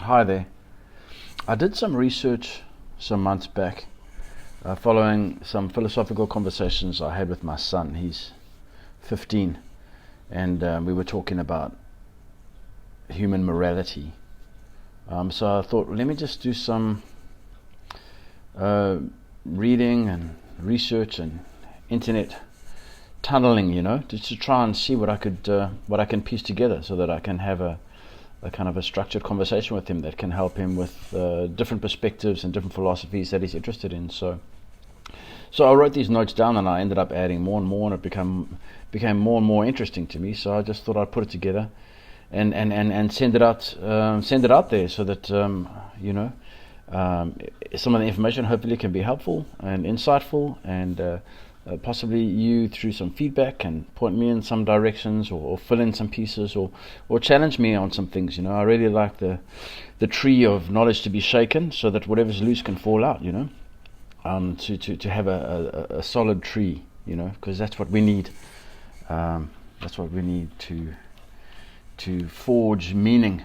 Hi there. I did some research some months back following some philosophical conversations I had with my son. He's 15, and we were talking about human morality. So I thought, let me just do some reading and research and internet tunneling, just to try and see what I can piece together, so that I can have a kind of a structured conversation with him that can help him with different perspectives and different philosophies that he's interested in. So I wrote these notes down, and I ended up adding more and more, and it became more and more interesting to me. So I just thought I'd put it together and send it out there, so that some of the information hopefully can be helpful and insightful, and possibly you, through some feedback, can point me in some directions, or fill in some pieces, or challenge me on some things. I really like the tree of knowledge to be shaken, so that whatever's loose can fall out. To have a solid tree. Because that's what we need. That's what we need to forge meaning.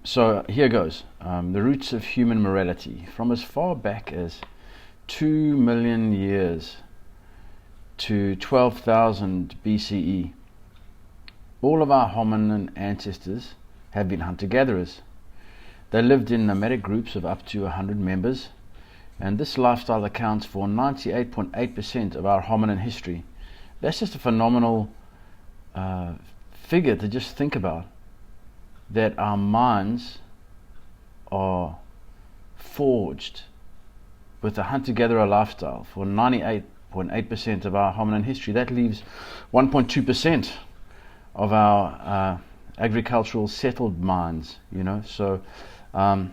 So here goes. The roots of human morality, from as far back as 2 million years to 12,000 BCE. All of our hominin ancestors have been hunter-gatherers. They lived in nomadic groups of up to 100 members, and this lifestyle accounts for 98.8% of our hominin history. That's just a phenomenal figure to just think about, that our minds are forged with a hunter-gatherer lifestyle for 98.8% of our hominin history. That leaves 1.2% of our agricultural settled minds. So that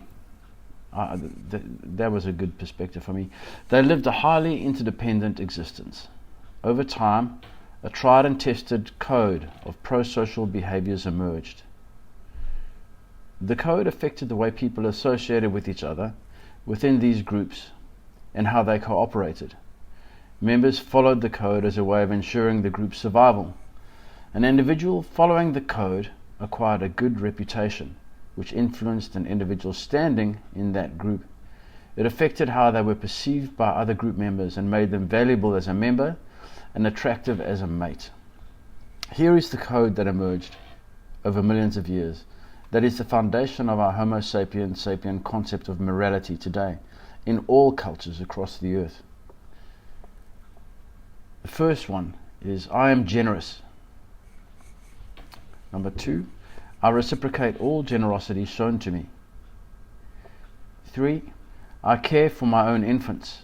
was a good perspective for me. They lived a highly interdependent existence. Over time, a tried and tested code of pro-social behaviours emerged. The code affected the way people associated with each other within these groups and how they cooperated. Members followed the code as a way of ensuring the group's survival. An individual following the code acquired a good reputation, which influenced an individual's standing in that group. It affected how they were perceived by other group members and made them valuable as a member and attractive as a mate. Here is the code that emerged over millions of years. That is the foundation of our Homo sapiens sapien concept of morality today, in all cultures across the earth. The first one is, I am generous. Number 2, I reciprocate all generosity shown to me. 3, I care for my own infants.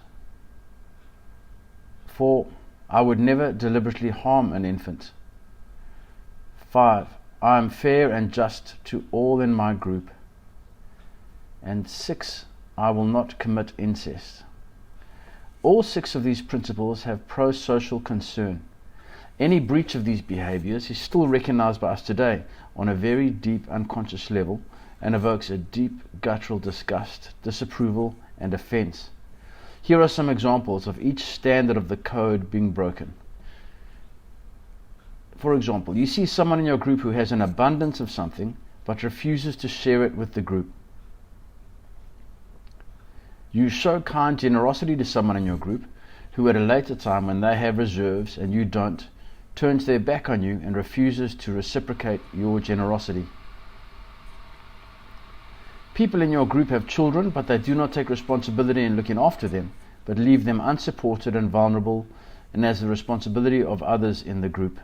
4, I would never deliberately harm an infant. 5, I am fair and just to all in my group. And 6, I will not commit incest. All 6 of these principles have pro-social concern. Any breach of these behaviours is still recognized by us today on a very deep unconscious level, and evokes a deep guttural disgust, disapproval, and offence. Here are some examples of each standard of the code being broken. For example, you see someone in your group who has an abundance of something but refuses to share it with the group. You show kind generosity to someone in your group who, at a later time when they have reserves and you don't, turns their back on you and refuses to reciprocate your generosity. People in your group have children, but they do not take responsibility in looking after them, but leave them unsupported and vulnerable, and as the responsibility of others in the group.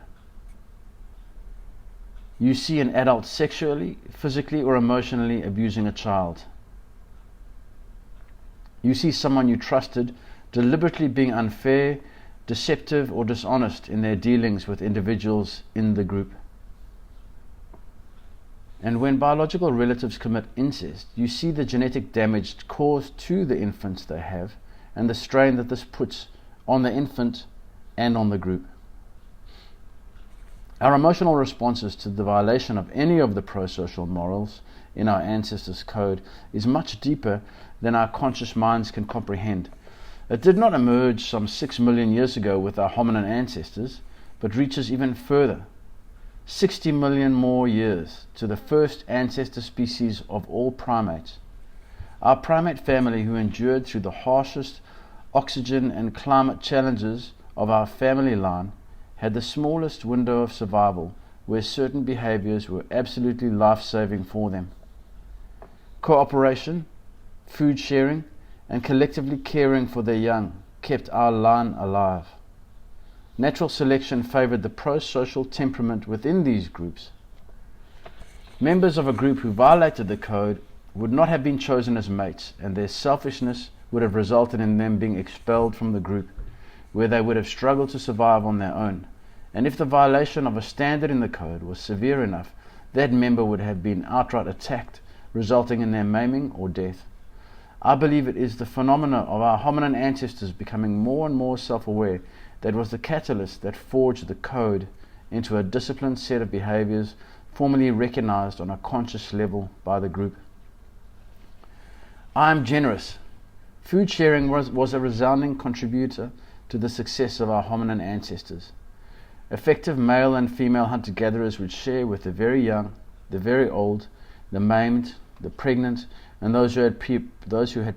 You see an adult sexually, physically, or emotionally abusing a child. You see someone you trusted deliberately being unfair, deceptive, or dishonest in their dealings with individuals in the group. And when biological relatives commit incest, you see the genetic damage caused to the infants they have, and the strain that this puts on the infant and on the group. Our emotional responses to the violation of any of the pro-social morals in our ancestors' code is much deeper than our conscious minds can comprehend. It did not emerge some 6 million years ago with our hominin ancestors, but reaches even further. 60 million more years to the first ancestor species of all primates. Our primate family, who endured through the harshest oxygen and climate challenges of our family line, had the smallest window of survival where certain behaviours were absolutely life-saving for them. Cooperation, food sharing, and collectively caring for their young kept our line alive. Natural selection favoured the pro-social temperament within these groups. Members of a group who violated the code would not have been chosen as mates, and their selfishness would have resulted in them being expelled from the group, where they would have struggled to survive on their own. And if the violation of a standard in the code was severe enough, that member would have been outright attacked, resulting in their maiming or death. I believe it is the phenomena of our hominin ancestors becoming more and more self-aware that was the catalyst that forged the code into a disciplined set of behaviours formally recognized on a conscious level by the group. I am generous. Food sharing was a resounding contributor to the success of our hominin ancestors. Effective male and female hunter-gatherers would share with the very young, the very old, the maimed, the pregnant, and those who had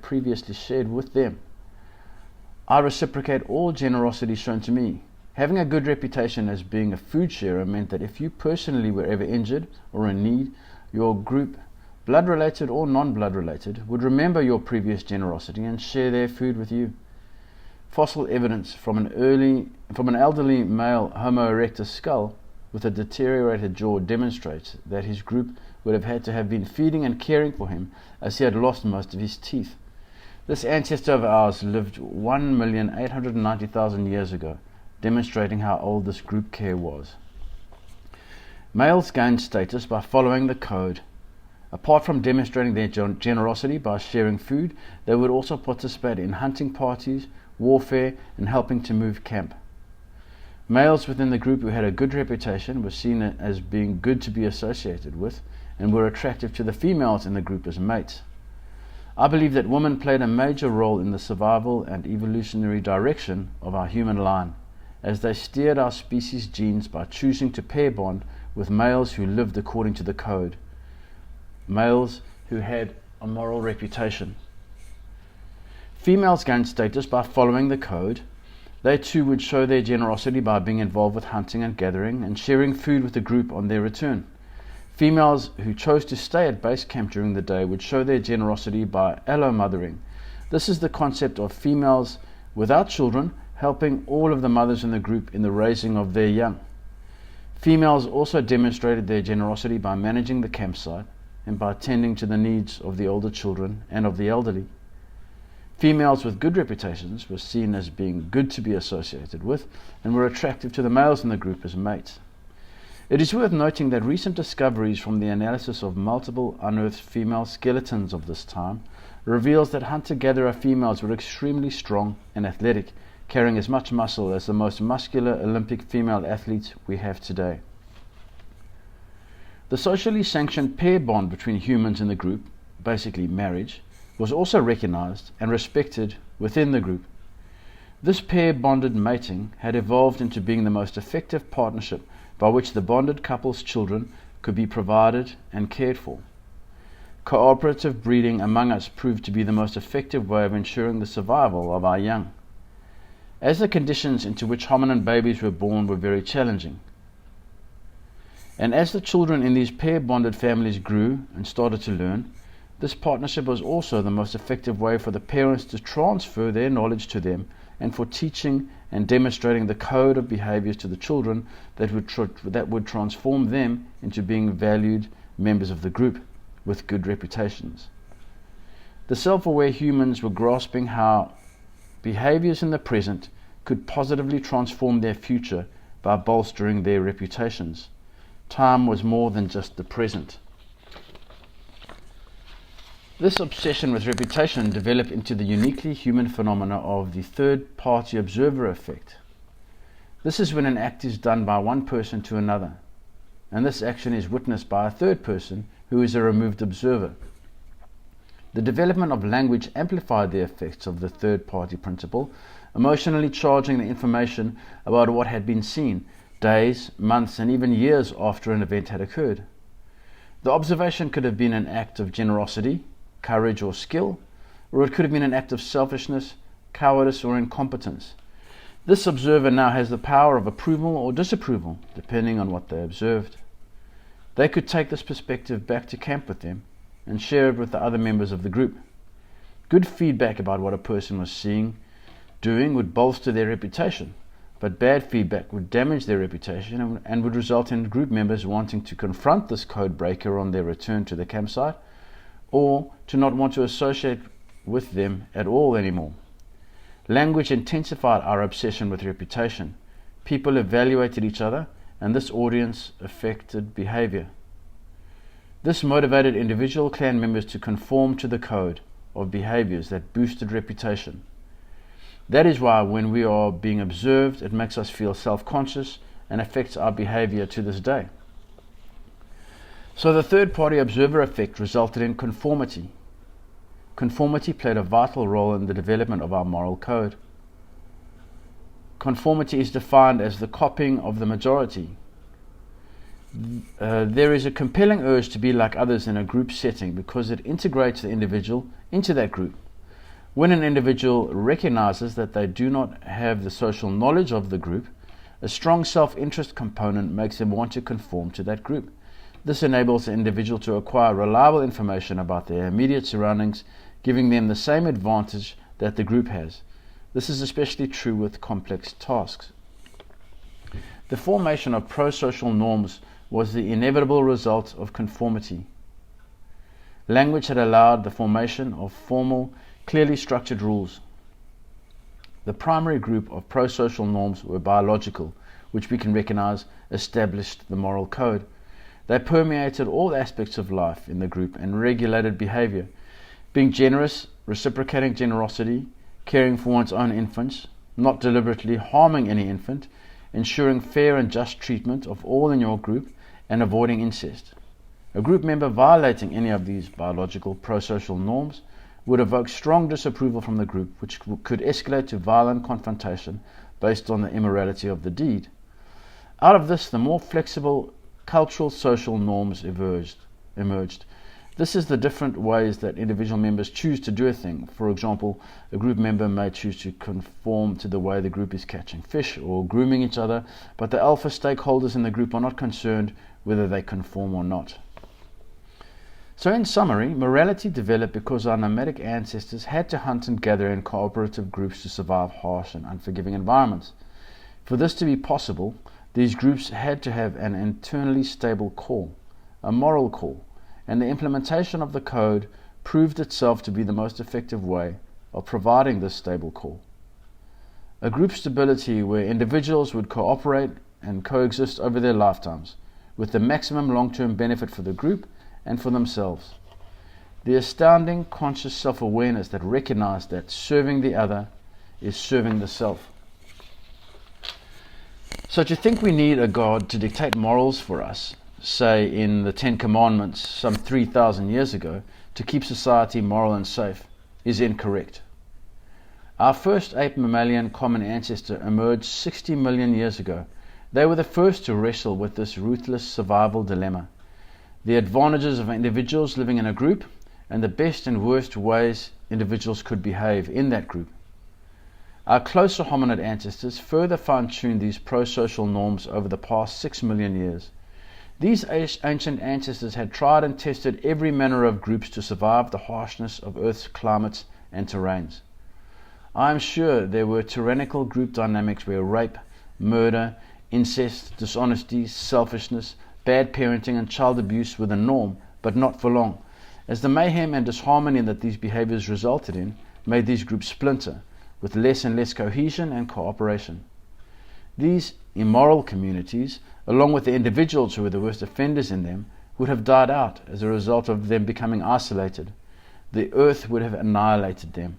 previously shared with them. I reciprocate all generosity shown to me. Having a good reputation as being a food sharer meant that if you personally were ever injured or in need, your group, blood-related or non-blood related, would remember your previous generosity and share their food with you. Fossil evidence from an elderly male Homo erectus skull with a deteriorated jaw demonstrates that his group would have had to have been feeding and caring for him, as he had lost most of his teeth. This ancestor of ours lived 1,890,000 years ago, demonstrating how old this group care was. Males gained status by following the code. Apart from demonstrating their generosity by sharing food, they would also participate in hunting parties, warfare, and helping to move camp. Males within the group who had a good reputation were seen as being good to be associated with, and were attractive to the females in the group as mates. I believe that women played a major role in the survival and evolutionary direction of our human line, as they steered our species' genes by choosing to pair bond with males who lived according to the code, males who had a moral reputation. Females gained status by following the code. They too would show their generosity by being involved with hunting and gathering and sharing food with the group on their return. Females who chose to stay at base camp during the day would show their generosity by allo-mothering. This is the concept of females without children helping all of the mothers in the group in the raising of their young. Females also demonstrated their generosity by managing the campsite and by tending to the needs of the older children and of the elderly. Females with good reputations were seen as being good to be associated with and were attractive to the males in the group as mates. It is worth noting that recent discoveries from the analysis of multiple unearthed female skeletons of this time reveals that hunter-gatherer females were extremely strong and athletic, carrying as much muscle as the most muscular Olympic female athletes we have today. The socially sanctioned pair bond between humans in the group, basically marriage, was also recognized and respected within the group. This pair-bonded mating had evolved into being the most effective partnership by which the bonded couple's children could be provided and cared for. Cooperative breeding among us proved to be the most effective way of ensuring the survival of our young, as the conditions into which hominin babies were born were very challenging. And as the children in these pair-bonded families grew and started to learn, this partnership was also the most effective way for the parents to transfer their knowledge to them and for teaching and demonstrating the code of behaviours to the children that would transform them into being valued members of the group with good reputations. The self-aware humans were grasping how behaviours in the present could positively transform their future by bolstering their reputations. Time was more than just the present. This obsession with reputation developed into the uniquely human phenomena of the third-party observer effect. This is when an act is done by one person to another, and this action is witnessed by a third person who is a removed observer. The development of language amplified the effects of the third-party principle, emotionally charging the information about what had been seen, days, months, and even years after an event had occurred. The observation could have been an act of generosity, courage, or skill, or it could have been an act of selfishness, cowardice, or incompetence. This observer now has the power of approval or disapproval, depending on what they observed. They could take this perspective back to camp with them and share it with the other members of the group. Good feedback about what a person was doing would bolster their reputation, but bad feedback would damage their reputation and would result in group members wanting to confront this code breaker on their return to the campsite, or to not want to associate with them at all anymore. Language intensified our obsession with reputation. People evaluated each other, and this audience affected behavior. This motivated individual clan members to conform to the code of behaviors that boosted reputation. That is why when we are being observed, it makes us feel self-conscious and affects our behavior to this day. So the third-party observer effect resulted in conformity. Conformity played a vital role in the development of our moral code. Conformity is defined as the copying of the majority. There is a compelling urge to be like others in a group setting because it integrates the individual into that group. When an individual recognizes that they do not have the social knowledge of the group, a strong self-interest component makes them want to conform to that group. This enables the individual to acquire reliable information about their immediate surroundings, giving them the same advantage that the group has. This is especially true with complex tasks. The formation of pro-social norms was the inevitable result of conformity. Language had allowed the formation of formal, clearly structured rules. The primary group of pro-social norms were biological, which we can recognize established the moral code. They permeated all aspects of life in the group and regulated behavior. Being generous, reciprocating generosity, caring for one's own infants, not deliberately harming any infant, ensuring fair and just treatment of all in your group, and avoiding incest. A group member violating any of these biological pro-social norms would evoke strong disapproval from the group, which could escalate to violent confrontation based on the immorality of the deed. Out of this, the more flexible cultural social norms emerged. This is the different ways that individual members choose to do a thing. For example, a group member may choose to conform to the way the group is catching fish or grooming each other, but the alpha stakeholders in the group are not concerned whether they conform or not. So in summary, morality developed because our nomadic ancestors had to hunt and gather in cooperative groups to survive harsh and unforgiving environments. For this to be possible, these groups had to have an internally stable core, a moral core, and the implementation of the code proved itself to be the most effective way of providing this stable core. A group stability where individuals would cooperate and coexist over their lifetimes, with the maximum long-term benefit for the group and for themselves. The astounding conscious self-awareness that recognized that serving the other is serving the self. So to think we need a God to dictate morals for us, say in the Ten Commandments some 3,000 years ago, to keep society moral and safe, is incorrect. Our first ape mammalian common ancestor emerged 60 million years ago. They were the first to wrestle with this ruthless survival dilemma. The advantages of individuals living in a group, and the best and worst ways individuals could behave in that group. Our closer hominid ancestors further fine-tuned these pro-social norms over the past 6 million years. These ancient ancestors had tried and tested every manner of groups to survive the harshness of Earth's climates and terrains. I am sure there were tyrannical group dynamics where rape, murder, incest, dishonesty, selfishness, bad parenting and child abuse were the norm, but not for long, as the mayhem and disharmony that these behaviors resulted in made these groups splinter, with less and less cohesion and cooperation. These immoral communities, along with the individuals who were the worst offenders in them, would have died out as a result of them becoming isolated. The earth would have annihilated them.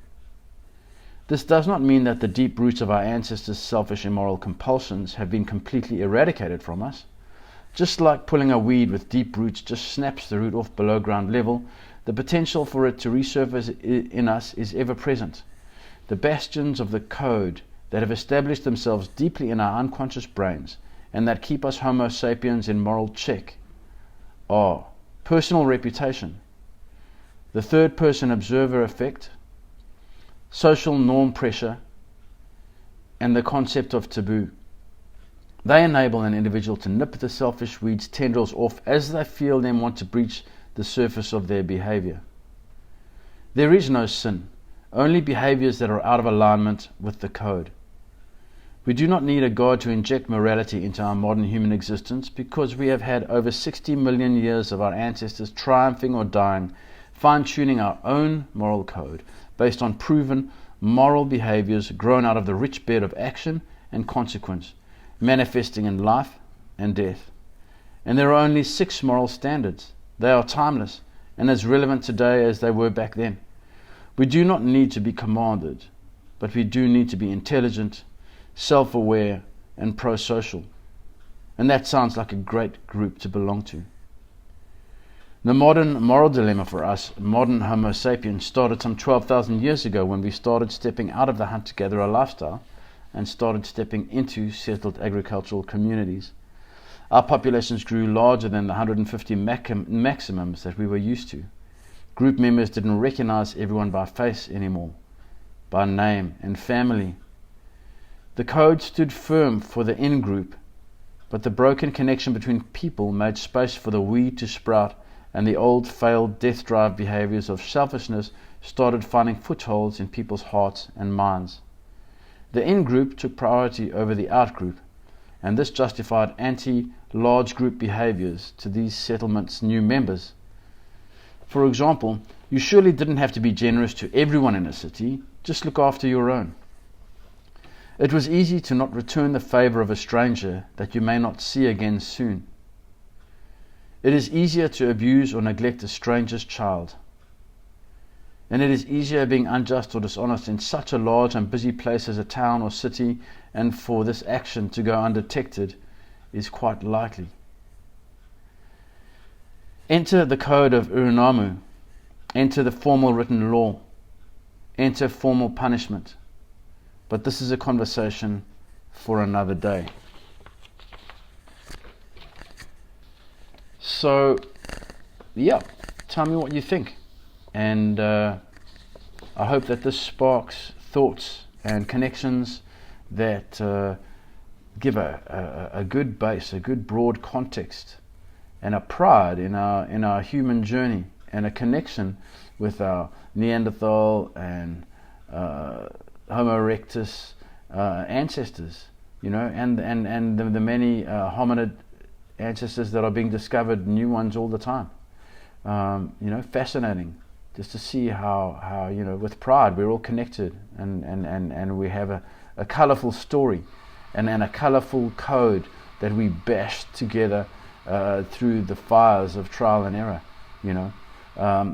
This does not mean that the deep roots of our ancestors' selfish immoral compulsions have been completely eradicated from us. Just like pulling a weed with deep roots just snaps the root off below ground level, the potential for it to resurface in us is ever present. The bastions of the code that have established themselves deeply in our unconscious brains and that keep us Homo sapiens in moral check are personal reputation, the third person observer effect, social norm pressure, and the concept of taboo. They enable an individual to nip the selfish weeds' tendrils off as they feel them want to breach the surface of their behavior. There is no sin, only behaviors that are out of alignment with the code. We do not need a God to inject morality into our modern human existence, because we have had over 60 million years of our ancestors triumphing or dying, fine-tuning our own moral code based on proven moral behaviors grown out of the rich bed of action and consequence, manifesting in life and death. And there are only 6 moral standards. They are timeless and as relevant today as they were back then. We do not need to be commanded, but we do need to be intelligent, self-aware, and pro-social. And that sounds like a great group to belong to. The modern moral dilemma for us, modern Homo sapiens, started some 12,000 years ago when we started stepping out of the hunter-gatherer lifestyle and started stepping into settled agricultural communities. Our populations grew larger than the 150 maximums that we were used to. Group members didn't recognize everyone by face anymore, by name and family. The code stood firm for the in-group, but the broken connection between people made space for the weed to sprout, and the old failed death drive behaviors of selfishness started finding footholds in people's hearts and minds. The in-group took priority over the out-group, and this justified anti-large group behaviors to these settlements' new members. For example, you surely didn't have to be generous to everyone in a city, just look after your own. It was easy to not return the favor of a stranger that you may not see again soon. It is easier to abuse or neglect a stranger's child. And it is easier being unjust or dishonest in such a large and busy place as a town or city, and for this action to go undetected is quite likely. Enter the code of Urinamu, enter the formal written law, enter formal punishment. But this is a conversation for another day. So, yeah, tell me what you think. And I hope that this sparks thoughts and connections that give a good base, a good broad context, and a pride in our human journey, and a connection with our Neanderthal and Homo erectus ancestors, and the many hominid ancestors that are being discovered, new ones all the time. Fascinating just to see how with pride we're all connected, and we have a colourful story and a colourful code that we bash together through the fires of trial and error.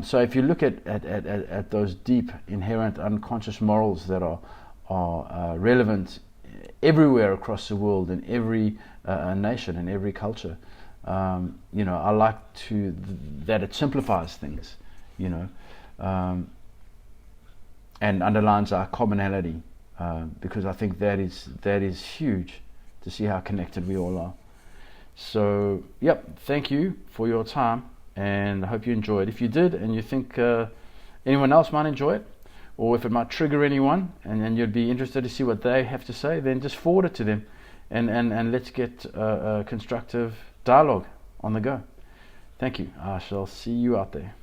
So if you look at those deep, inherent, unconscious morals that are relevant everywhere across the world, in every nation, in every culture, I like that it simplifies things, and underlines our commonality, because I think that is huge to see how connected we all are. So, yep, thank you for your time, and I hope you enjoyed. If you did, and you think anyone else might enjoy it, or if it might trigger anyone, and you'd be interested to see what they have to say, then just forward it to them, and let's get a constructive dialogue on the go. Thank you. I shall see you out there.